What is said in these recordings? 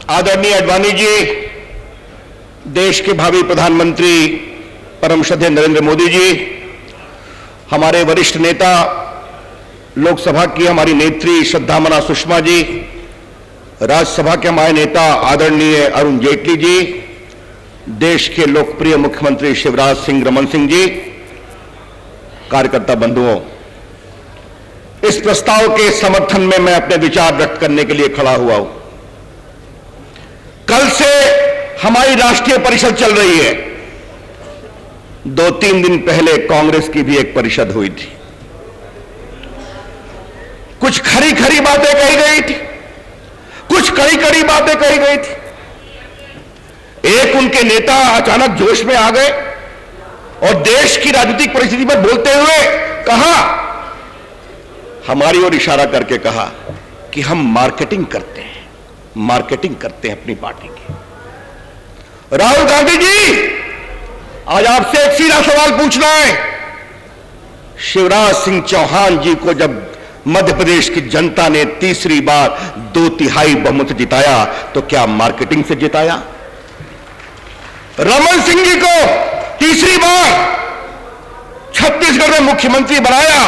आदरणीय आडवाणी जी, देश के भावी प्रधानमंत्री परम श्रद्धेय नरेंद्र मोदी जी, हमारे वरिष्ठ नेता लोकसभा की हमारी नेत्री श्रद्धामना सुषमा जी, राज्यसभा के हमारे नेता आदरणीय अरुण जेटली जी, देश के लोकप्रिय मुख्यमंत्री शिवराज सिंह रमन सिंह जी, कार्यकर्ता बंधुओं, इस प्रस्ताव के समर्थन में मैं अपने विचार व्यक्त करने के लिए खड़ा हुआ हूं। कल से हमारी राष्ट्रीय परिषद चल रही है। 2-3 दिन पहले कांग्रेस की भी एक परिषद हुई थी। कुछ खरी खरी बातें कही गई थी, कुछ कड़ी कड़ी बातें कही गई थी। एक उनके नेता अचानक जोश में आ गए और देश की राजनीतिक परिस्थिति पर बोलते हुए कहा, हमारी ओर इशारा करके कहा कि हम मार्केटिंग करते हैं अपनी पार्टी की। राहुल गांधी जी, आज आपसे एक सीधा सवाल पूछना है। शिवराज सिंह चौहान जी को जब मध्य प्रदेश की जनता ने तीसरी बार 2/3 बहुमत से जिताया तो क्या मार्केटिंग से जिताया? रमन सिंह जी को तीसरी बार छत्तीसगढ़ में मुख्यमंत्री बनाया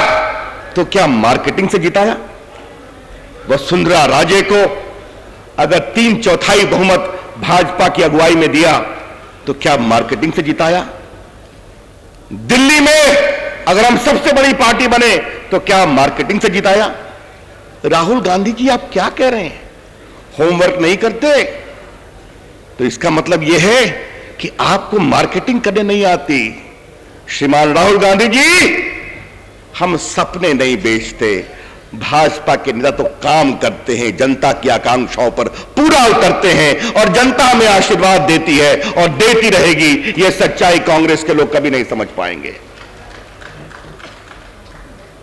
तो क्या मार्केटिंग से जिताया? वसुंधरा राजे को अगर 3/4 बहुमत भाजपा की अगुवाई में दिया तो क्या मार्केटिंग से जिताया? दिल्ली में अगर हम सबसे बड़ी पार्टी बने तो क्या मार्केटिंग से जिताया? राहुल गांधी जी, आप क्या कह रहे हैं? होमवर्क नहीं करते? तो इसका मतलब यह है कि आपको मार्केटिंग करने नहीं आती। श्रीमान राहुल गांधी जी, हम सपने नहीं बेचते। भाजपा के नेता तो काम करते हैं, जनता की आकांक्षाओं पर पूरा उतरते हैं और जनता हमें आशीर्वाद देती है और देती रहेगी। यह सच्चाई कांग्रेस के लोग कभी नहीं समझ पाएंगे।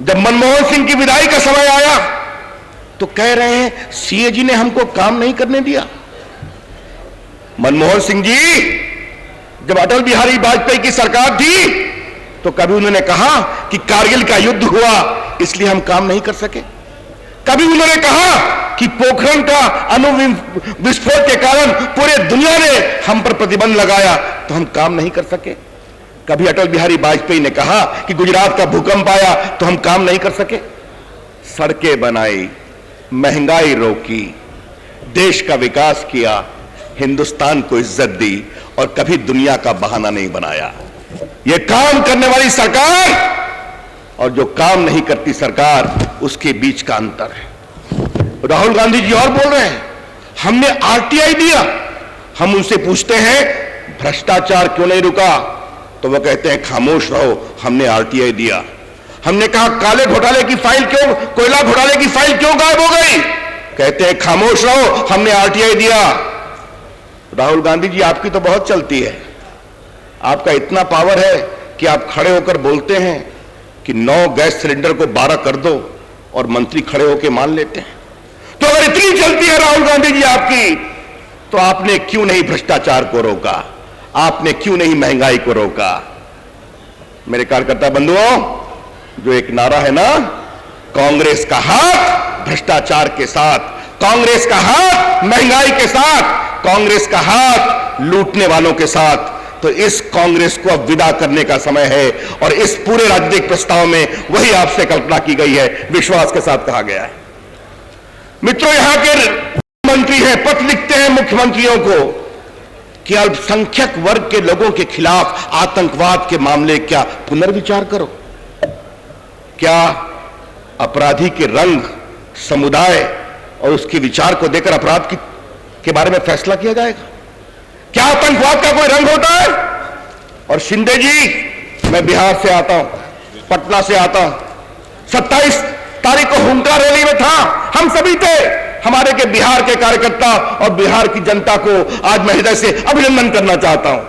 जब मनमोहन सिंह की विदाई का समय आया तो कह रहे हैं सीएजी ने हमको काम नहीं करने दिया। मनमोहन सिंह जी, जब अटल बिहारी वाजपेयी की सरकार थी तो कभी उन्होंने कहा कि कारगिल का युद्ध हुआ इसलिए हम काम नहीं कर सके? कभी उन्होंने कहा कि पोखरण का अणु विस्फोट के कारण पूरे दुनिया ने हम पर प्रतिबंध लगाया तो हम काम नहीं कर सके? कभी अटल बिहारी वाजपेयी ने कहा कि गुजरात का भूकंप आया तो हम काम नहीं कर सके? सड़कें बनाई, महंगाई रोकी, देश का विकास किया, हिंदुस्तान को इज्जत दी और कभी दुनिया का बहाना नहीं बनाया। यह काम करने वाली सरकार और जो काम नहीं करती सरकार, उसके बीच का अंतर है। राहुल गांधी जी और बोल रहे हैं, हमने आरटीआई दिया। हम उनसे पूछते हैं भ्रष्टाचार क्यों नहीं रुका, तो वो कहते हैं खामोश रहो, हमने आरटीआई दिया। हमने कहा काले घोटाले की फाइल क्यों, कोयला घोटाले की फाइल क्यों गायब हो गई, कहते हैं खामोश रहो, हमने आरटीआई दिया। राहुल गांधी जी, आपकी तो बहुत चलती है। आपका इतना पावर है कि आप खड़े होकर बोलते हैं कि 9 गैस सिलेंडर को 12 कर दो और मंत्री खड़े होकर मान लेते हैं। तो अगर इतनी चलती है राहुल गांधी जी आपकी, तो आपने क्यों नहीं भ्रष्टाचार को रोका? आपने क्यों नहीं महंगाई को रोका? मेरे कार्यकर्ता बंधुओं, जो एक नारा है ना, कांग्रेस का हाथ भ्रष्टाचार के साथ, कांग्रेस का हाथ महंगाई के साथ, कांग्रेस का हाथ लूटने वालों के साथ, तो इस कांग्रेस को अब विदा करने का समय है और इस पूरे राजनीतिक प्रस्ताव में वही आपसे कल्पना की गई है, विश्वास के साथ कहा गया है। मित्रों, यहां के मंत्री हैं, पत्र लिखते हैं मुख्यमंत्रियों को कि अल्पसंख्यक वर्ग के लोगों के खिलाफ आतंकवाद के मामले क्या पुनर्विचार करो। क्या अपराधी के रंग, समुदाय और उसके विचार को देकर अपराध के बारे में फैसला किया जाएगा? क्या आतंकवाद का कोई रंग होता है? और शिंदे जी, मैं बिहार से आता हूं, पटना से आता हूं, 27 तारीख को हुंका रैली में था, हम सभी थे। हमारे के बिहार के कार्यकर्ता और बिहार की जनता को आज मैं हृदय से अभिनंदन करना चाहता हूं।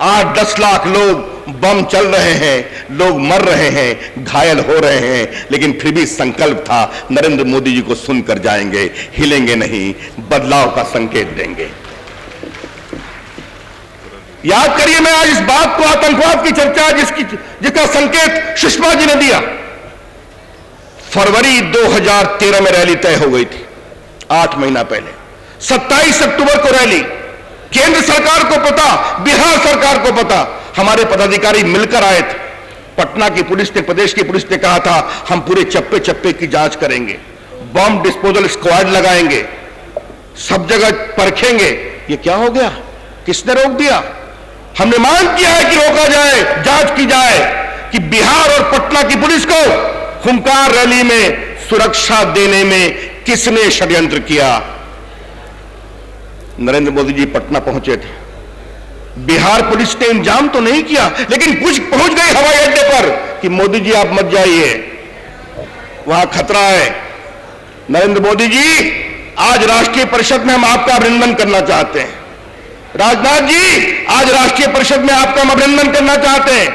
आज 10 लाख लोग, बम चल रहे हैं, लोग मर रहे हैं, घायल हो रहे हैं, लेकिन फिर भी संकल्प था नरेंद्र मोदी जी को सुनकर जाएंगे, हिलेंगे नहीं, बदलाव का संकेत देंगे। याद करिए, मैं आज इस बात को, आतंकवाद की चर्चा जिसका संकेत सुषमा जी ने दिया, फरवरी 2013 में रैली तय हो गई थी, 8 महीना पहले। 27 अक्टूबर को रैली, केंद्र सरकार को पता, बिहार सरकार को पता, हमारे पदाधिकारी मिलकर आए थे। पटना की पुलिस ने, प्रदेश की पुलिस ने कहा था हम पूरे चप्पे चप्पे की जांच करेंगे, बम डिस्पोजल स्क्वाड लगाएंगे, सब जगह परखेंगे। ये क्या हो गया? किसने रोक दिया? हमने मांग किया है कि रोका जाए, जांच की जाए कि बिहार और पटना की पुलिस को खूंखार रैली में सुरक्षा देने में किसने षड्यंत्र किया। नरेंद्र मोदी जी पटना पहुंचे थे, बिहार पुलिस ने इंतजाम तो नहीं किया, लेकिन कुछ पहुंच गई हवाई अड्डे पर कि मोदी जी आप मत जाइए, वहां खतरा है। नरेंद्र मोदी जी, आज राष्ट्रीय परिषद में हम आपका अभिनंदन करना चाहते हैं। राजनाथ जी, आज राष्ट्रीय परिषद में आपका हम अभिनंदन करना चाहते हैं।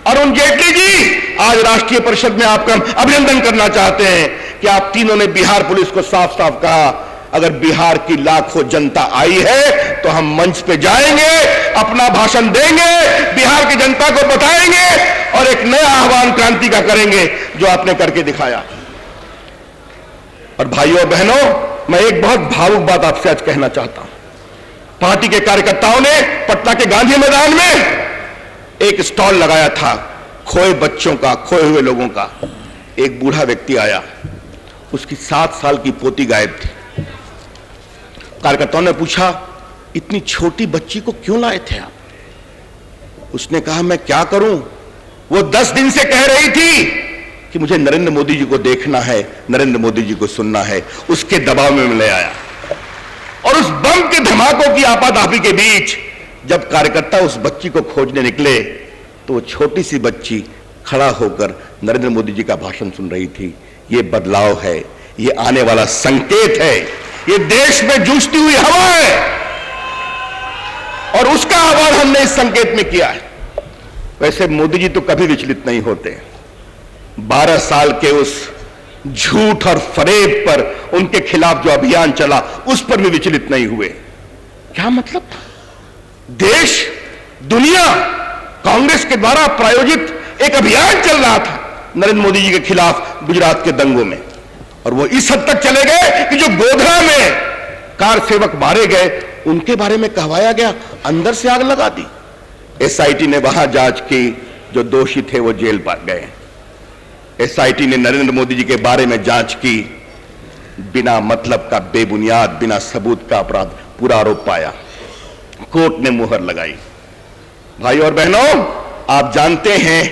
अरुण जेटली जी, आज राष्ट्रीय परिषद में आपका हम अभिनंदन करना चाहते हैं कि आप तीनों ने बिहार पुलिस को साफ साफ कहा, अगर बिहार की लाखों जनता आई है तो हम मंच पे जाएंगे, अपना भाषण देंगे, बिहार की जनता को बताएंगे और एक नया आह्वान क्रांति का करेंगे जो आपने करके दिखाया। और भाइयों और बहनों, मैं एक बहुत भावुक बात आपसे आज कहना चाहता हूं। पार्टी के कार्यकर्ताओं ने पटना के गांधी मैदान में एक स्टॉल लगाया था खोए बच्चों का, खोए हुए लोगों का। एक बूढ़ा व्यक्ति आया, उसकी 7 साल की पोती गायब थी। कार्यकर्ताओं ने पूछा, इतनी छोटी बच्ची को क्यों लाए थे आप? उसने कहा, मैं क्या करूं, वो 10 दिन से कह रही थी कि मुझे नरेंद्र मोदी जी को देखना है, नरेंद्र मोदी जी को सुनना है। उसके दबाव में मैं ले आया और उस बम के धमाकों की आपाधापी के बीच जब कार्यकर्ता उस बच्ची को खोजने निकले तो वो छोटी सी बच्ची खड़ा होकर नरेंद्र मोदी जी का भाषण सुन रही थी। ये बदलाव है, ये आने वाला संकेत है, ये देश में जूझती हुई हवा है और उसका आह्वान हमने इस संकेत में किया है। वैसे मोदी जी तो कभी विचलित नहीं होते। 12 साल के उस झूठ और फरेब पर उनके खिलाफ जो अभियान चला उस पर भी विचलित नहीं हुए। क्या मतलब? देश, दुनिया, कांग्रेस के द्वारा प्रायोजित एक अभियान चल रहा था नरेंद्र मोदी जी के खिलाफ गुजरात के दंगों में, और वो इस हद तक चले गए कि जो गोधरा में कार सेवक मारे गए उनके बारे में कहवाया गया, अंदर से आग लगा दी। एसआईटी ने वहां जांच की, जो दोषी थे वो जेल गए। एसआईटी ने नरेंद्र मोदी जी के बारे में जांच की, बिना मतलब का, बेबुनियाद, बिना सबूत का अपराध पूरा आरोप पाया, कोर्ट ने मुहर लगाई। भाइयों और बहनों, आप जानते हैं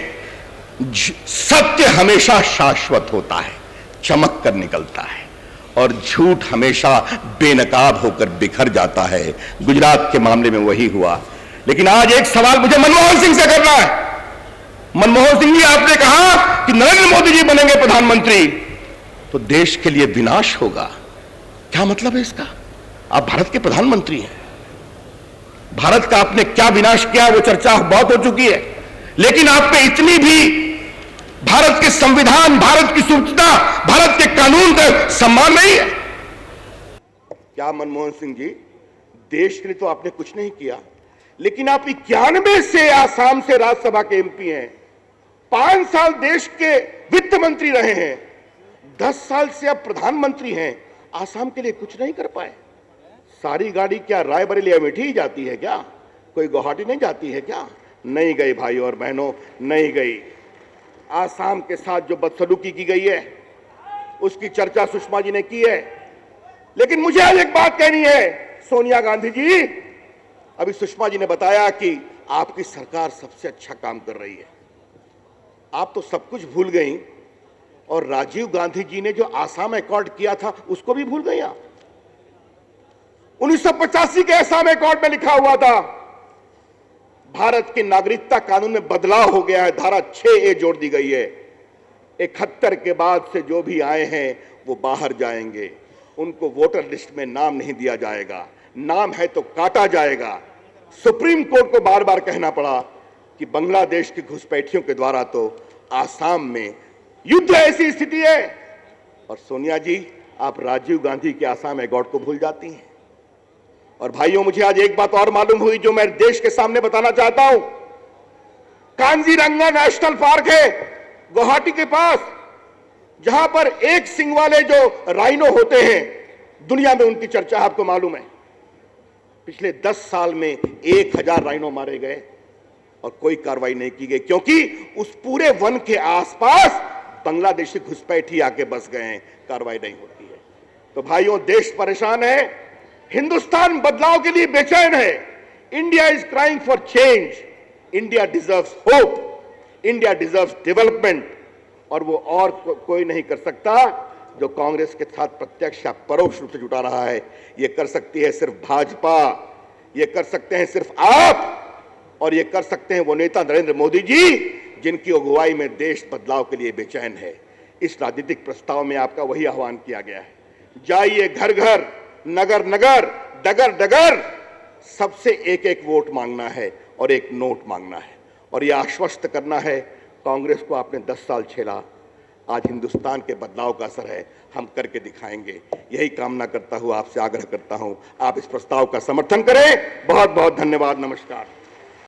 सत्य हमेशा शाश्वत होता है, चमक कर निकलता है, और झूठ हमेशा बेनकाब होकर बिखर जाता है। गुजरात के मामले में वही हुआ। लेकिन आज एक सवाल मुझे मनमोहन सिंह से करना है। मनमोहन सिंह जी, आपने कहा कि नरेंद्र मोदी जी बनेंगे प्रधानमंत्री तो देश के लिए विनाश होगा। क्या मतलब है इसका? आप भारत के प्रधानमंत्री हैं, भारत का आपने क्या विनाश किया वो चर्चा बहुत हो चुकी है, लेकिन आप पे इतनी भी भारत के संविधान, भारत की सुरक्षा, भारत के कानून का सम्मान नहीं है क्या? मनमोहन सिंह जी, देश के लिए तो आपने कुछ नहीं किया, लेकिन आप 91 से आसाम से राज्यसभा के एमपी हैं, 5 साल देश के वित्त मंत्री रहे हैं, 10 साल से अब प्रधानमंत्री हैं, आसाम के लिए कुछ नहीं कर पाए। सारी गाड़ी क्या रायबरेली अमेठी ही जाती है क्या? कोई गुवाहाटी नहीं जाती है क्या? नहीं गई भाइयों और बहनों, नहीं गई। आसाम के साथ जो बदसलूकी की गई है उसकी चर्चा सुषमा जी ने की है, लेकिन मुझे आज एक बात कहनी है। सोनिया गांधी जी, अभी सुषमा जी ने बताया कि आपकी सरकार सबसे अच्छा काम कर रही है। आप तो सब कुछ भूल गई, और राजीव गांधी जी ने जो आसाम अकॉर्ड किया था उसको भी भूल गई आप। 1985 के आसाम अकॉर्ड में लिखा हुआ था भारत के नागरिकता कानून में बदलाव हो गया है, धारा 6A जोड़ दी गई है। 71 के बाद से जो भी आए हैं वो बाहर जाएंगे, उनको वोटर लिस्ट में नाम नहीं दिया जाएगा, नाम है तो काटा जाएगा। सुप्रीम कोर्ट को बार बार कहना पड़ा कि बांग्लादेश की घुसपैठियों के द्वारा तो आसाम में युद्ध ऐसी स्थिति है। और सोनिया जी, आप राजीव गांधी के आसाम अकॉर्ड को भूल जाती हैं। और भाइयों, मुझे आज एक बात और मालूम हुई जो मैं देश के सामने बताना चाहता हूं। कांजीरंगा नेशनल पार्क है गुवाहाटी के पास, जहां पर एक सिंग वाले जो राइनो होते हैं दुनिया में उनकी चर्चा आपको मालूम है। पिछले 10 साल में 1000 राइनो मारे गए और कोई कार्रवाई नहीं की गई, क्योंकि उस पूरे वन के आसपास बांग्लादेशी घुसपैठी आके बस गए हैं, कार्रवाई नहीं होती है। तो भाइयों, देश परेशान है, हिंदुस्तान बदलाव के लिए बेचैन है। India is crying for change, India deserves hope, India deserves development, और वो और कोई नहीं कर सकता जो कांग्रेस के साथ प्रत्यक्ष या परोक्ष रूप से जुटा रहा है। ये कर सकती है सिर्फ भाजपा, ये कर सकते हैं सिर्फ आप, और ये कर सकते हैं वो नेता नरेंद्र मोदी जी, जिनकी अगुवाई में देश बदलाव के लिए बेचैन है। इस राजनीतिक प्रस्ताव में आपका वही आह्वान किया गया है। जाइए घर घर, नगर नगर, डगर डगर, सबसे एक एक वोट मांगना है और एक नोट मांगना है, और यह आश्वस्त करना है कांग्रेस को आपने 10 साल झेला, आज हिंदुस्तान के बदलाव का असर है, हम करके दिखाएंगे। यही कामना करता हुआ आपसे आग्रह करता हूं, आप इस प्रस्ताव का समर्थन करें। बहुत बहुत धन्यवाद, नमस्कार।